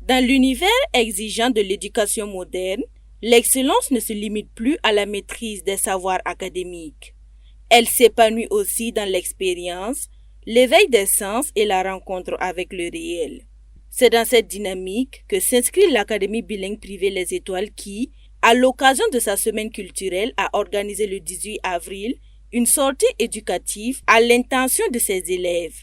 Dans l'univers exigeant de l'éducation moderne, l'excellence ne se limite plus à la maîtrise des savoirs académiques. Elle s'épanouit aussi dans l'expérience, l'éveil des sens et la rencontre avec le réel. C'est dans cette dynamique que s'inscrit l'Académie bilingue privée Les Étoiles qui, à l'occasion de sa semaine culturelle, a organisé le 18 avril une sortie éducative à l'intention de ses élèves.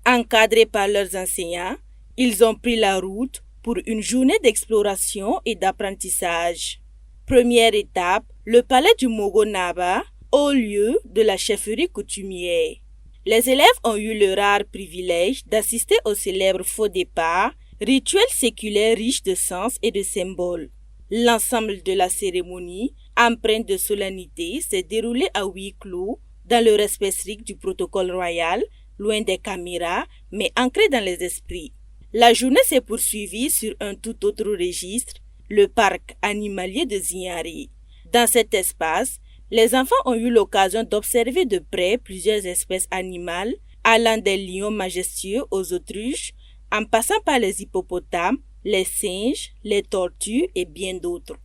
Encadrés par leurs enseignants, ils ont pris la route pour une journée d'exploration et d'apprentissage. Première étape, le palais du Mogo Naba, haut lieu de la chefferie coutumière. Les élèves ont eu le rare privilège d'assister au célèbre faux départ, rituel séculaire riche de sens et de symboles. L'ensemble de la cérémonie, empreinte de solennité, s'est déroulé à huis clos, dans le respect strict du protocole royal, loin des caméras, mais ancré dans les esprits. La journée s'est poursuivie sur un tout autre registre, le parc animalier de Zignari. Dans cet espace, les enfants ont eu l'occasion d'observer de près plusieurs espèces animales, allant des lions majestueux aux autruches, en passant par les hippopotames, les singes, les tortues et bien d'autres.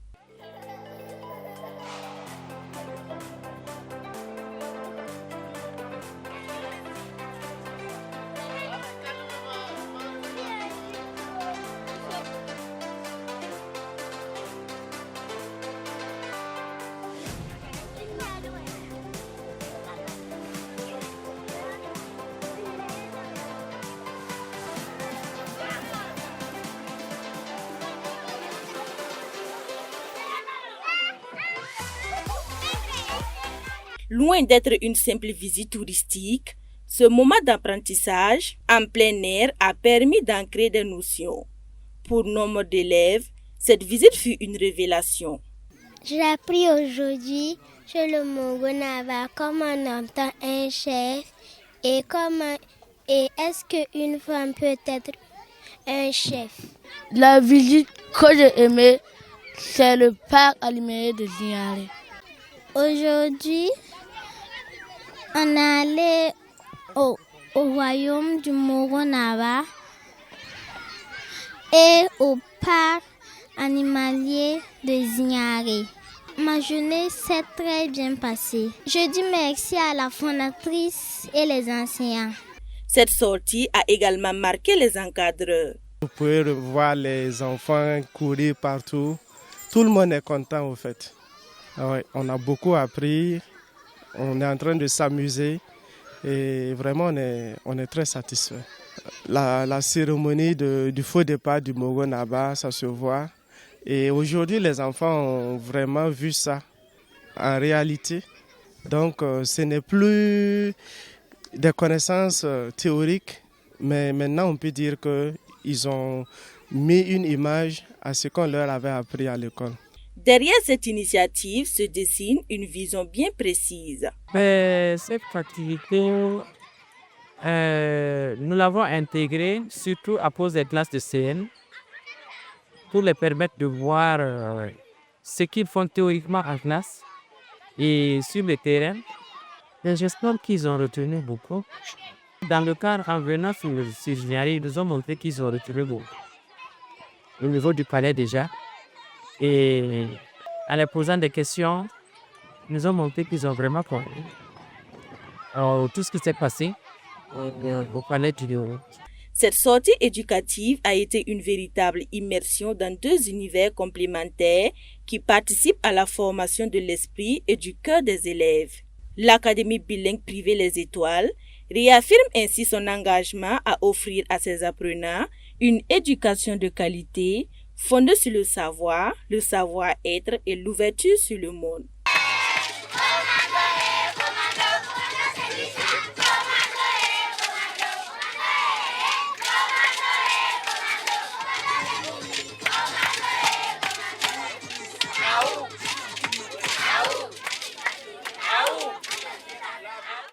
Loin d'être une simple visite touristique, ce moment d'apprentissage en plein air a permis d'ancrer des notions. Pour nombre d'élèves, cette visite fut une révélation. J'ai appris aujourd'hui sur le Mogo Naba comment on entend un chef et est-ce qu'une femme peut être un chef. La visite que j'ai aimée, c'est le parc animalier de Zignari. Aujourd'hui, on est allé au royaume du Mogo Naba et au parc animalier de Zignari. Ma journée s'est très bien passée. Je dis merci à la fondatrice et les enseignants. Cette sortie a également marqué les encadreurs. Vous pouvez voir les enfants courir partout. Tout le monde est content au fait. Ouais, on a beaucoup appris. On est en train de s'amuser et vraiment on est très satisfait. La cérémonie du faux départ du Mogo Naba, ça se voit. Et aujourd'hui, les enfants ont vraiment vu ça en réalité. Donc, ce n'est plus des connaissances théoriques, mais maintenant on peut dire qu'ils ont mis une image à ce qu'on leur avait appris à l'école. Derrière cette initiative se dessine une vision bien précise. Cette activité, nous l'avons intégrée surtout à cause des classes de CN pour les permettre de voir ce qu'ils font théoriquement en classe et sur le terrain. Et j'espère qu'ils ont retenu beaucoup. Dans le cadre en venant sur Zignari, ils nous ont montré qu'ils ont retenu beaucoup. Au niveau du palais déjà. Et en les posant des questions, ils nous ont montré qu'ils ont vraiment compris tout ce qui s'est passé au palais du Lion. Cette sortie éducative a été une véritable immersion dans deux univers complémentaires qui participent à la formation de l'esprit et du cœur des élèves. L'Académie bilingue privée Les Étoiles réaffirme ainsi son engagement à offrir à ses apprenants une éducation de qualité fondée sur le savoir-être et l'ouverture sur le monde.